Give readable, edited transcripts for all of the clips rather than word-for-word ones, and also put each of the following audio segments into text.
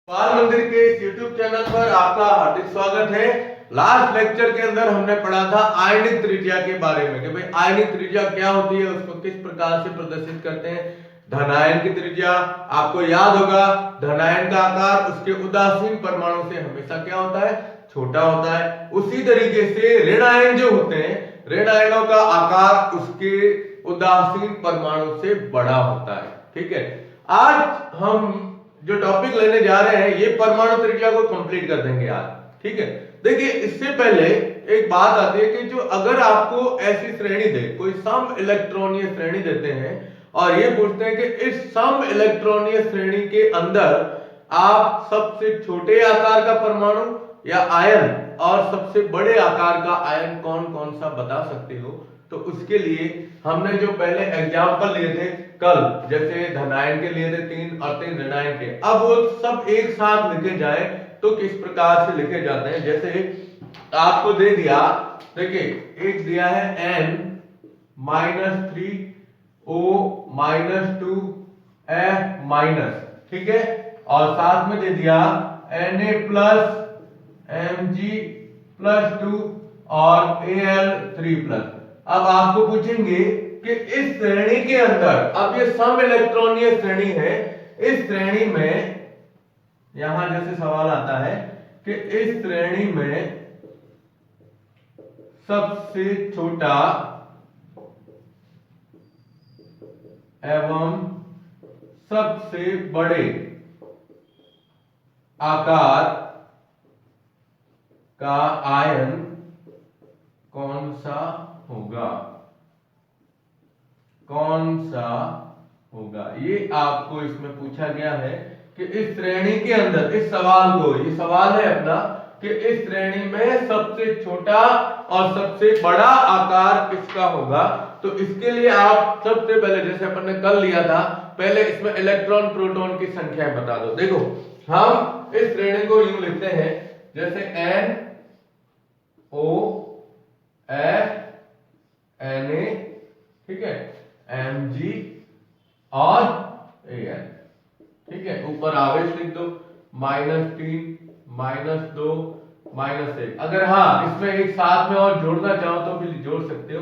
बाल मंदिर के इस YouTube चैनल पर आपका हार्दिक स्वागत है। लास्ट लेक्चर के अंदर हमने पढ़ा था आयनिक त्रिज्या के बारे में कि भाई आयनिक त्रिज्या क्या होती है, उसको किस प्रकार से प्रदर्शित करते हैं। धनायन की त्रिज्या आपको याद होगा, धनायन का आकार उसके उदासीन परमाणु से हमेशा क्या होता है, छोटा होता है। उसी तरीके से ऋण आयन जो होते हैं, ऋण आयनों का आकार उसके उदासीन परमाणु से बड़ा होता है। ठीक है, आज हम जो टॉपिक लेने जा रहे हैं ये परमाणु त्रिज्या को कंप्लीट कर देंगे आज। ठीक है, देखिए इससे पहले एक बात आती है कि जो अगर आपको ऐसी श्रेणी दे, कोई सम इलेक्ट्रॉनीय श्रेणी देते हैं और ये पूछते हैं कि इस सम इलेक्ट्रॉनीय श्रेणी के अंदर आप सबसे छोटे आकार का परमाणु या आयन और सबसे बड़े आकार का आयन कौन कौन सा बता सकते हो, तो उसके लिए हमने जो पहले एग्जाम्पल लिए थे कल, जैसे धनायन के लिए थे 3 और 3 ऋणायन के, अब वो सब एक साथ लिखे जाए तो किस प्रकार से लिखे जाते हैं। जैसे आपको दे दिया, देखिए एक दिया है n -3 O -2 F माइनस, ठीक है, और साथ में दे दिया Na प्लस Mg +2 और Al3+। अब आपको पूछेंगे कि इस श्रेणी के अंदर, अब ये सम इलेक्ट्रॉनीय श्रेणी है, इस श्रेणी में यहां जैसे सवाल आता है कि इस श्रेणी में सबसे छोटा एवं सबसे बड़े आकार का आयन कौन सा होगा, कौन सा होगा, ये आपको इसमें पूछा गया है कि इस श्रेणी के अंदर, इस सवाल को, ये सवाल है अपना कि इस श्रेणी में सबसे छोटा और सबसे बड़ा आकार किसका होगा। तो इसके लिए आप सबसे पहले, जैसे अपन ने कल लिया था, पहले इसमें इलेक्ट्रॉन प्रोटॉन की संख्या बता दो। देखो हम इस श्रेणी को यूं लिखते हैं जैसे N O F Na, ठीक है, Mg और Al, ठीक है, ऊपर आवेश लिख दो -3 -2 -1। अगर हाँ इसमें एक साथ में और जोड़ना चाहो तो भी जोड़ सकते हो,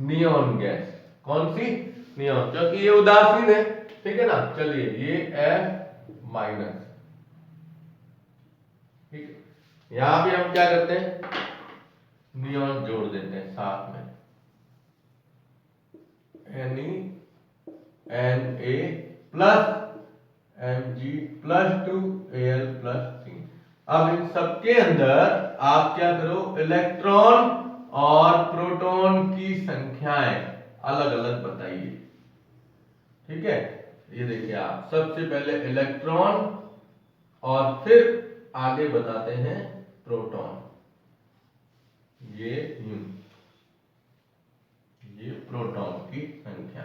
नियॉन गैस। कौन सी? नियॉन, क्योंकि ये उदासीन है, ठीक है ना। चलिए ये F माइनस, ठीक है, यहां भी हम क्या करते हैं, नियॉन जोड़ देते हैं साथ में, Na प्लस Mg +2 Al +3। अब इन सबके अंदर आप क्या करो, इलेक्ट्रॉन और प्रोटॉन की संख्याएं अलग अलग बताइए। ठीक है, ये देखिए आप सबसे पहले इलेक्ट्रॉन और फिर आगे बताते हैं प्रोटॉन। ये प्रोटॉन की संख्या,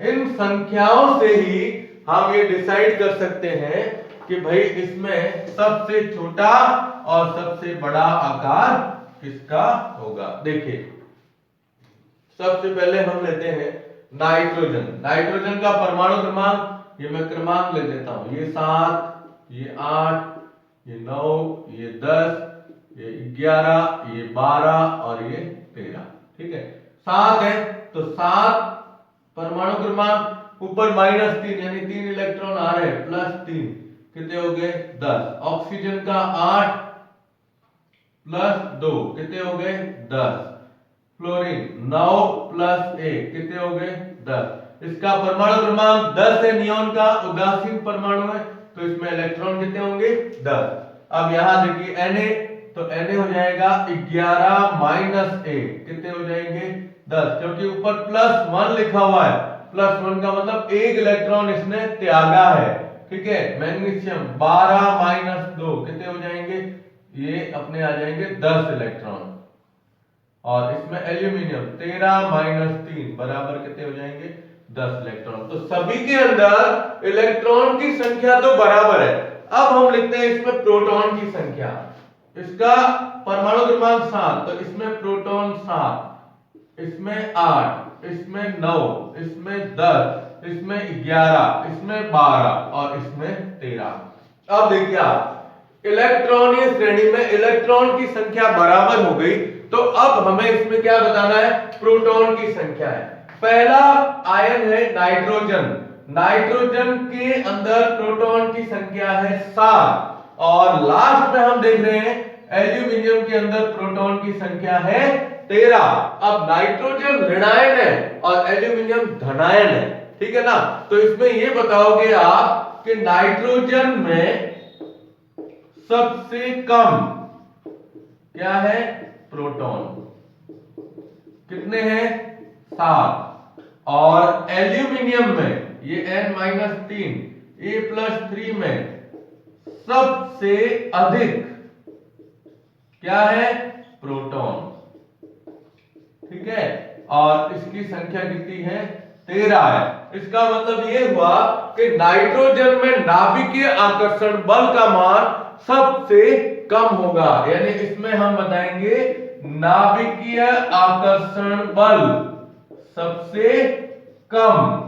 इन संख्याओं से ही हम ये डिसाइड कर सकते हैं कि भाई इसमें सबसे छोटा और सबसे बड़ा आकार किसका होगा। देखिए सबसे पहले हम लेते हैं नाइट्रोजन। नाइट्रोजन का परमाणु क्रमांक, ये मैं क्रमांक ले देता हूं, ये 7, ये 8, ये 9, ये 10, ये 11, ये 12 और ये 13। ठीक है, 7 है तो 7 परमाणु क्रमांक, ऊपर -3 यानी 3 इलेक्ट्रॉन आ रहे हैं, +3 कितने हो गए 10। ऑक्सीजन का 8 +2 कितने हो गए 10। फ्लोरीन 9 +1 कितने हो गए 10। इसका परमाणु क्रमांक 10 है, नियॉन का उदासीन परमाणु है, तो इसमें इलेक्ट्रॉन कितने होंगे 10। अब यहां देखिए Na, तो Na हो जाएगा 11 - 1 कितने हो जाएंगे 10, क्योंकि ऊपर +1 लिखा हुआ है, +1 का मतलब एक इलेक्ट्रॉन इसने त्यागा है। ठीक है, मैग्नीशियम 12 - 2 कितने हो जाएंगे, ये अपने आ जाएंगे 10 इलेक्ट्रॉन। और इसमें एल्यूमिनियम 13 - 3 बराबर कितने हो जाएंगे 10 इलेक्ट्रॉन। तो सभी के अंदर इलेक्ट्रॉन की संख्या तो बराबर है। अब हम लिखते हैं इसमें प्रोटॉन की संख्या, इसका परमाणु क्रमांक 7, तो इसमें प्रोटॉन 7, इसमें 8, इसमें 9, इसमें 10, इसमें 11, इसमें 12 और इसमें 13। अब देखिए आप इलेक्ट्रॉनीय श्रेणी में इलेक्ट्रॉन की संख्या बराबर हो गई, तो अब हमें इसमें क्या बताना है, प्रोटॉन की संख्या है। पहला आयन है नाइट्रोजन, नाइट्रोजन के अंदर प्रोटॉन की संख्या है 7, और लास्ट में हम देख रहे हैं एल्यूमिनियम के अंदर प्रोटॉन की संख्या है 13। अब नाइट्रोजन ऋणायन है और एल्यूमिनियम धनायन है, ठीक है ना। तो इसमें ये बताओगे आप कि नाइट्रोजन में सबसे कम क्या है, प्रोटॉन कितने हैं, 7, और एल्यूमिनियम में ये N-3 A+3 में सबसे अधिक क्या है, प्रोटॉन, ठीक है, और इसकी संख्या कितनी है, 13 है। इसका मतलब ये हुआ कि नाइट्रोजन में नाभिकीय आकर्षण बल का मान सबसे कम होगा, यानी इसमें हम बताएंगे नाभिकीय आकर्षण बल सबसे कम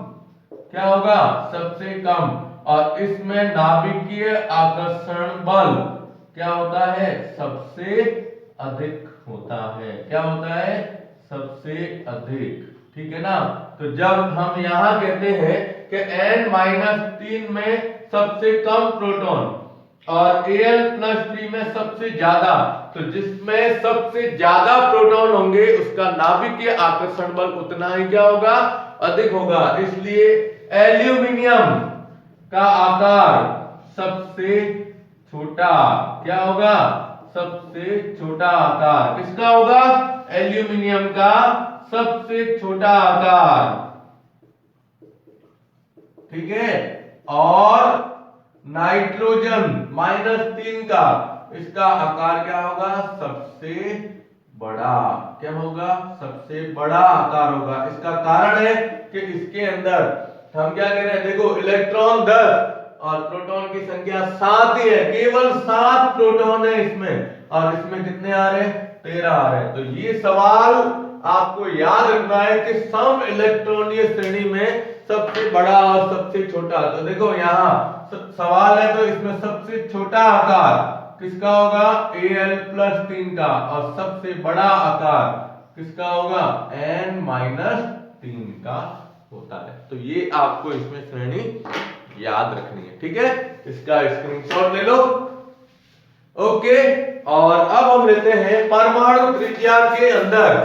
क्या होगा, सबसे कम, और इसमें नाभिकीय आकर्षण बल क्या होता है, सबसे अधिक होता है। क्या होता है, सबसे अधिक, ठीक है ना। तो जब हम यहां कहते हैं कि N-3 में सबसे कम प्रोटॉन और Al+3 में सबसे ज्यादा, तो जिसमें सबसे ज्यादा प्रोटॉन होंगे उसका नाभिकीय आकर्षण बल उतना ही क्या होगा, अधिक होगा। इसलिए एल्यूमिनियम का आकार सबसे छोटा क्या होगा, सबसे छोटा आकार किसका होगा, एल्यूमिनियम का सबसे छोटा आकार, ठीक है। और नाइट्रोजन -3 का इसका आकार क्या होगा, सबसे बड़ा, क्या होगा, सबसे बड़ा आकार होगा। इसका कारण है कि इसके अंदर हम क्या कह रहे हैं, देखो इलेक्ट्रॉन 10 और प्रोटॉन की संख्या 7 ही है, केवल 7 प्रोटॉन है इसमें, और इसमें कितने आ रहे हैं, 13 आ रहे हैं। तो ये सवाल आपको याद रखना है कि सम इलेक्ट्रॉनीय श्रेणी में सबसे बड़ा और सबसे छोटा। तो देखो यहाँ सवाल है, तो इसमें सबसे छोटा आकार किसका होगा, Al+3 का, और सबसे बड़ा आकार किसका होगा, N-3 का होता है। तो ये आपको इसमें श्रेणी याद रखनी है, ठीक है। इसका स्क्रीनशॉट ले लो, ओके। और अब हम लेते हैं परमाणु त्रिज्या के अंदर,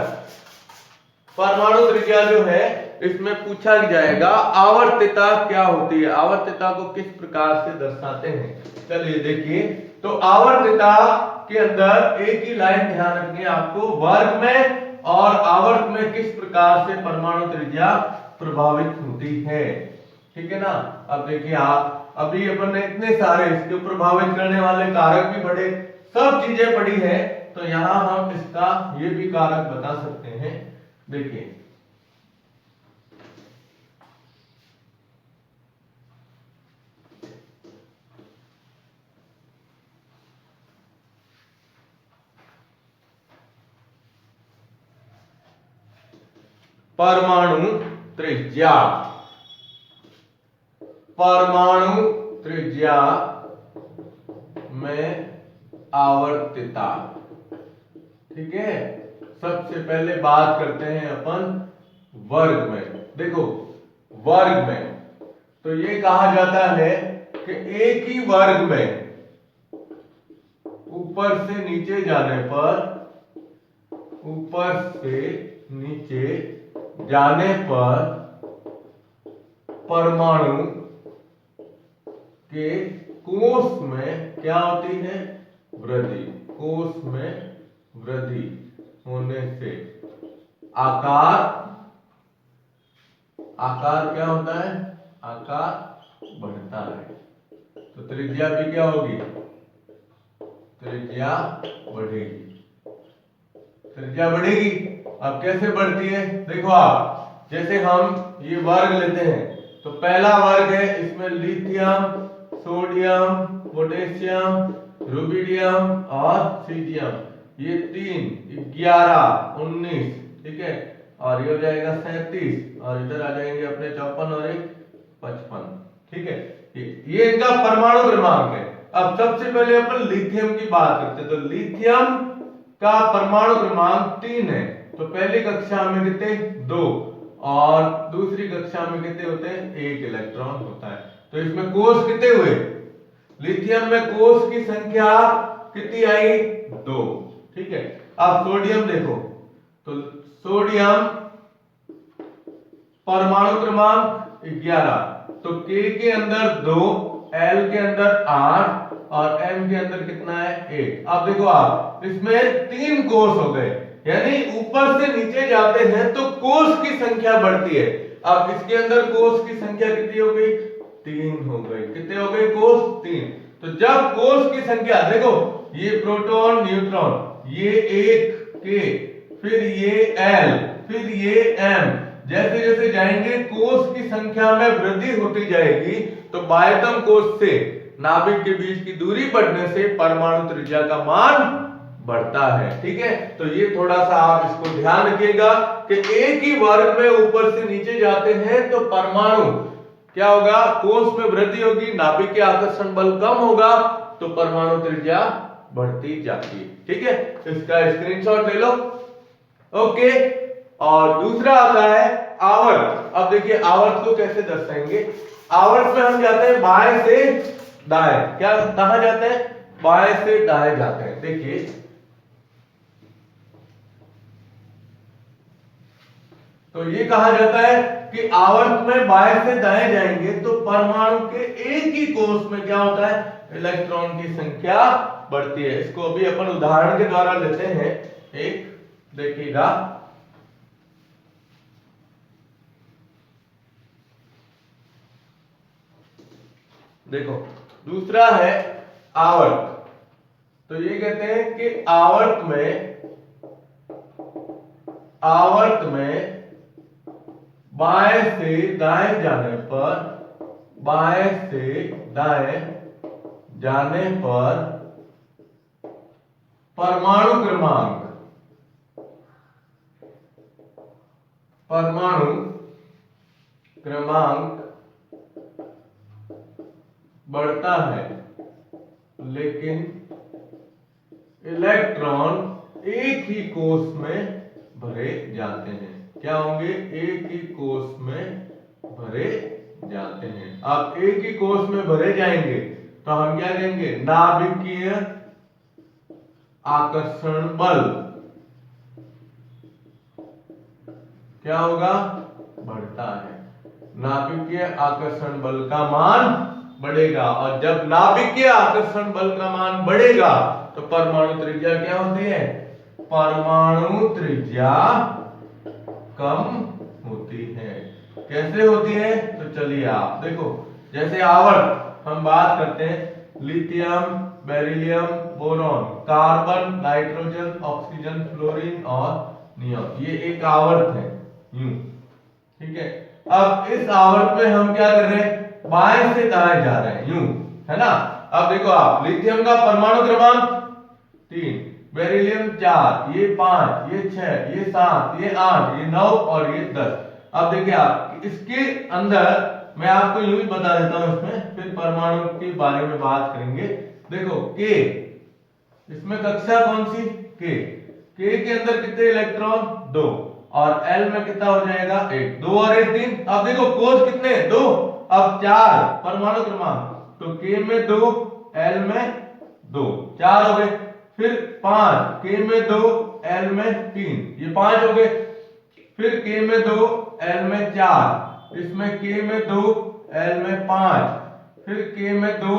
परमाणु त्रिज्या जो है इसमें पूछा जाएगा आवर्तता क्या होती है, आवर्तता को किस प्रकार से दर्शाते हैं। चलिए देखिए, तो आवर्तता के अंदर एक ही लाइन ध्यान रखनी है आपको, वर्ग में और आवर्त में किस प्रकार से परमाणु त्रिज्या प्रभावित होती है, ठीक है ना। अब देखिए आप, अभी अपन ने इतने सारे इसको प्रभावित करने वाले कारक भी पढ़े, सब चीजें पढ़ी है, तो यहां हम इसका ये भी कारक बता सकते हैं। देखिए परमाणु त्रिज्या, परमाणु त्रिज्या में आवर्तता, ठीक है। सबसे पहले बात करते हैं अपन वर्ग में। देखो वर्ग में तो ये कहा जाता है कि एक ही वर्ग में ऊपर से नीचे जाने पर, ऊपर से नीचे जाने पर परमाणु के कोष में क्या होती है, वृद्धि, कोष में वृद्धि होने से आकार, आकार क्या होता है, आकार बढ़ता है। तो त्रिज्या भी क्या होगी, त्रिज्या बढ़ेगी, त्रिज्या बढ़ेगी। अब कैसे बढ़ती है, देखो आप, जैसे हम ये वर्ग लेते हैं, तो पहला वर्ग है, इसमें लिथियम, सोडियम, पोटेशियम, रुबिडियम और सीजियम, ये 3, 11, 19, ठीक है, और ये हो जाएगा 37, और इधर आ जाएंगे अपने 54 और 55, ठीक है। ये इनका परमाणु क्रमांक है। अब सबसे पहले अपन लिथियम की बात करते हैं। तो लिथियम का परमाणु क्रमांक 3 है। तो पहली कक्षा में कितने 2 और दूसरी कक्षा में कितने होते हैं 1 इलेक्ट्रॉन होता है। तो इसमें कोष कितने हुए, लिथियम में कोष की संख्या कितनी आई 2। ठीक है। अब सोडियम देखो, तो सोडियम परमाणु क्रमांक 11। तो K के अंदर 2, L के अंदर 8 और M के अंदर कितना है 1। अब देखो आप इसमें 3 कोष हो गए, यानी ऊपर से नीचे जाते हैं तो कोष की संख्या बढ़ती है। अब इसके अंदर कोष की संख्या कितनी हो गई 3 हो गई। कितने हो गए कोष 3। तो जब कोष की संख्या देखो, ये प्रोटॉन न्यूट्रॉन, ये 1 K, फिर ये L, फिर ये M, जैसे जैसे जाएंगे कोष की संख्या में वृद्धि होती जाएगी। तो बाह्यतम कोष से नाभिक के बीच की दूरी बढ़ने से परमाणु त्रिज्या का मान बढ़ता है। ठीक है। तो ये थोड़ा सा आप इसको ध्यान रखिएगा कि एक ही वर्ग में ऊपर से नीचे जाते हैं तो परमाणु क्या होगा, कोष में वृद्धि होगी, नाभिक के आकर्षण बल कम होगा तो परमाणु त्रिज्या बढ़ती जाती है। ठीक है। इसका स्क्रीनशॉट ले लो। ओके। और दूसरा आता है आवर्त। अब देखिए आवर्त को कैसे दर्शाएंगे। आवर्त में हम जाते हैं बाएं से दाएं। क्या कहां जाते हैं, बाएं से दाएं जाते हैं। देखिए तो ये कहा जाता है कि आवर्त में बाएं से दाएं जाएंगे तो परमाणु के एक ही कोष में क्या होता है, इलेक्ट्रॉन की संख्या बढ़ती है। इसको अभी अपन उदाहरण के द्वारा लेते हैं। एक देखिएगा, देखो दूसरा है आवर्त। तो ये कहते हैं कि आवर्त में बाएं से दाएं जाने पर, बाएं से दाएं जाने पर परमाणु क्रमांक बढ़ता है, लेकिन इलेक्ट्रॉन एक ही कोष में भरे जाते हैं। क्या होंगे, एक ही कोष में भरे जाते हैं। अब एक ही कोष में भरे जाएंगे तो हम क्या कहेंगे, नाभिकीय आकर्षण बल क्या होगा, बढ़ता है। नाभिकीय आकर्षण बल का मान बढ़ेगा और जब नाभिकीय आकर्षण बल का मान बढ़ेगा तो परमाणु त्रिज्या क्या होती है, परमाणु त्रिज्या कम होती है। कैसे होती है, तो चलिए आप देखो, जैसे आवर्त हम बात करते हैं, lithium, beryllium, boron, carbon, nitrogen, oxygen, fluorine और नियॉन, ये एक आवर्त है यूं। ठीक है। अब इस आवर्त में हम क्या कर रहे हैं, बाएं से दाएं जा रहे हैं यूं, है ना। अब देखो आप, लिथियम का परमाणु क्रमांक 3, बेरिलियम 4, ये 5, ये 6, ये 7, ये 8, ये 9 और ये 10। अब देखिए आप, इसके अंदर मैं आपको यूं ही बता देता हूं, इसमें फिर परमाणु के बारे में बात करेंगे। देखो K, इसमें कक्षा कौन सी, K के अंदर कितने इलेक्ट्रॉन 2 और L में कितना हो जाएगा 1, 2 और 1 3। अब देखो कोष कितने 2, अब 4 परमाणु क्रमांक, तो K में 2, L में 2, 4 हो गए। फिर 5, K में 2, L में 3, ये 5 हो गए। फिर K में 2, L में 4, इसमें K में 2, L में 5, फिर K में 2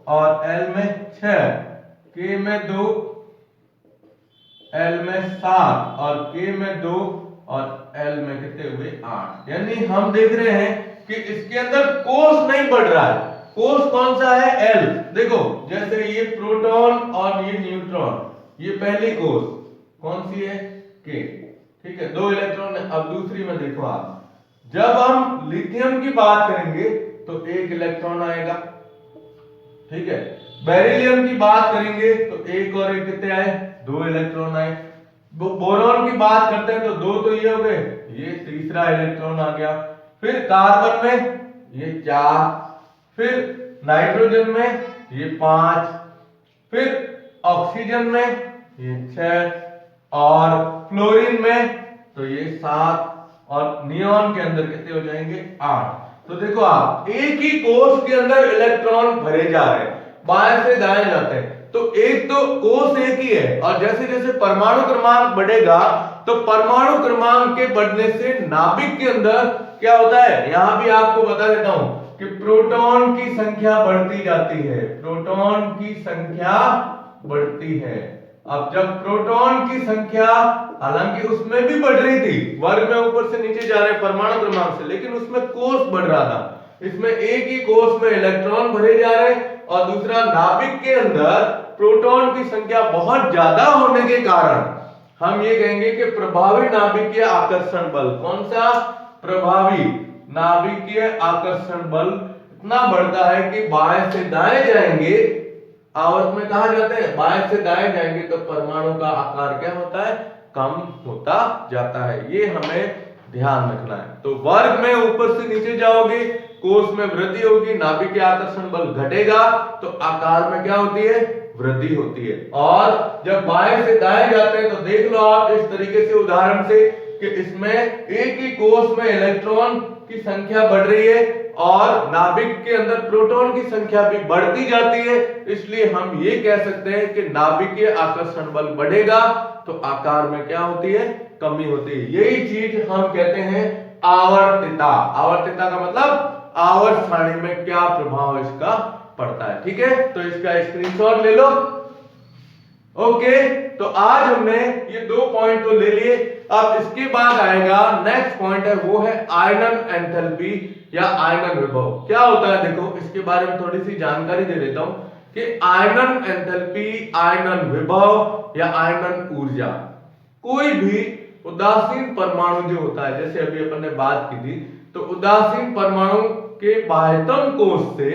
और L में 6, K में 2, L में 7 और K में 2 और L में कितने हुए 8। यानी हम देख रहे हैं कि इसके अंदर कोष नहीं बढ़ रहा है। कोष कौन सा है, L। देखो जैसे ये प्रोटॉन और ये न्यूट्रॉन, ये पहली कोष कौन सी है, K। ठीक है, 2 इलेक्ट्रॉन है। अब दूसरी में देखो आप, जब हम लिथियम की बात करेंगे तो 1 इलेक्ट्रॉन आएगा। ठीक है। बेरिलियम की बात करेंगे तो 1 और 1 कितने आए, 2 इलेक्ट्रॉन आए। बोरॉन की बात करते हैं तो 2 तो ये हो गए, ये तीसरा इलेक्ट्रॉन आ गया। फिर कार्बन में ये 4, फिर नाइट्रोजन में ये 5, फिर ऑक्सीजन में ये 6, और फ्लोरीन में तो ये 7, और नियॉन के अंदर कितने हो जाएंगे 8। तो देखो आप एक ही कोष के अंदर इलेक्ट्रॉन भरे जा रहे हैं, बाएं से दाएं जाते हैं, तो एक तो कोष एक ही है, और जैसे जैसे परमाणु क्रमांक बढ़ेगा तो परमाणु क्रमांक के बढ़ने से नाभिक के अंदर क्या होता है, यहां भी आपको बता देता हूं कि प्रोटॉन की संख्या बढ़ती जाती है, प्रोटॉन की संख्या बढ़ती है। अब जब प्रोटॉन की संख्या, हालांकि उसमें भी बढ़ रही थी, वर्ग में ऊपर से नीचे जा रहे परमाणु क्रमांक से, लेकिन उसमें कोष बढ़ रहा था, इसमें एक ही कोष में इलेक्ट्रॉन भरे जा रहे, और दूसरा नाभिक के अंदर प्रोटॉन की संख्या बहुत ज्यादा होने के कारण हम ये कहेंगे कि प्रभावी नाभिकीय आकर्षण बल, कौन सा, प्रभावी नाभिकीय आकर्षण बल इतना बढ़ता है कि बाएं से दाएं जाएंगे, आवर्त में कहा जाते हैं बाएं से दाएं जाएंगे तो परमाणु का आकार क्या होता है, कम होता जाता है। ये हमें ध्यान रखना है। तो वर्ग में ऊपर से नीचे जाओगे, कोष में वृद्धि होगी, नाभिकीय आकर्षण बल घटेगा तो आकार में क्या होती है, वृद्धि होती है। और जब बाएं से दाएं जाते हैं तो देख लो आप इस तरीके से उदाहरण से कि इसमें एक ही कोष में इलेक्ट्रॉन की संख्या बढ़ रही है और नाभिक के अंदर प्रोटॉन की संख्या भी बढ़ती जाती है, इसलिए हम ये कह सकते हैं कि नाभिकीय आकर्षण बल बढ़ेगा तो आकार में क्या होती है, कमी होती है। यही चीज हम कहते हैं आवर्तिता। आवर्तिता का मतलब आवर्त सारणी में क्या प्रभाव इसका पड़ता है। ठीक है, तो इसका स्क्रीनशॉट ले लो। ओके, तो आज हमने ये 2 पॉइंट तो ले लिए। अब इसके बाद आएगा नेक्स्ट पॉइंट है, वो है आयनन एंथैल्पी या आयनन विभव। क्या होता है देखो, इसके बारे में थोड़ी सी जानकारी दे देता हूं कि आयनन एंथैल्पी, आयनन विभव या आयनन ऊर्जा, कोई भी उदासीन परमाणु जो होता है, जैसे अभी अपन ने बात की थी, तो उदासीन परमाणु के बाह्यतम कोष से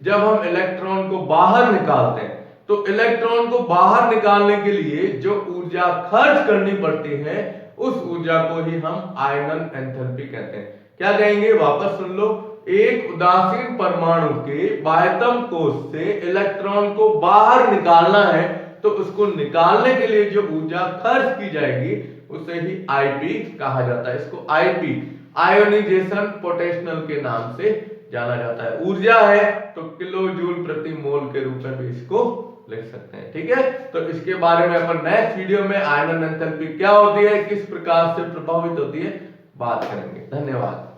जब हम इलेक्ट्रॉन को बाहर निकालते हैं तो इलेक्ट्रॉन को बाहर निकालने के लिए जो ऊर्जा खर्च करनी पड़ती है उस ऊर्जा को ही हम आयनन एंथैल्पी कहते हैं। क्या कहेंगे, वापस सुन लो। एक उदासीन परमाणु के बाह्यतम कोष से इलेक्ट्रॉन को बाहर निकालना है तो उसको निकालने के लिए जो ऊर्जा खर्च की जाएगी उसे ही आईपी कहा जाता है। इसको आईपी, आयोनाइजेशन पोटेंशियल के नाम से जाना जाता है। ऊर्जा है तो किलो जूल प्रति मोल के रूप में भी इसको लिख सकते हैं। ठीक है, तो इसके बारे में अपन नेक्स्ट वीडियो में आयनन एंथैल्पी क्या होती है, किस प्रकार से प्रभावित होती है, बात करेंगे। धन्यवाद।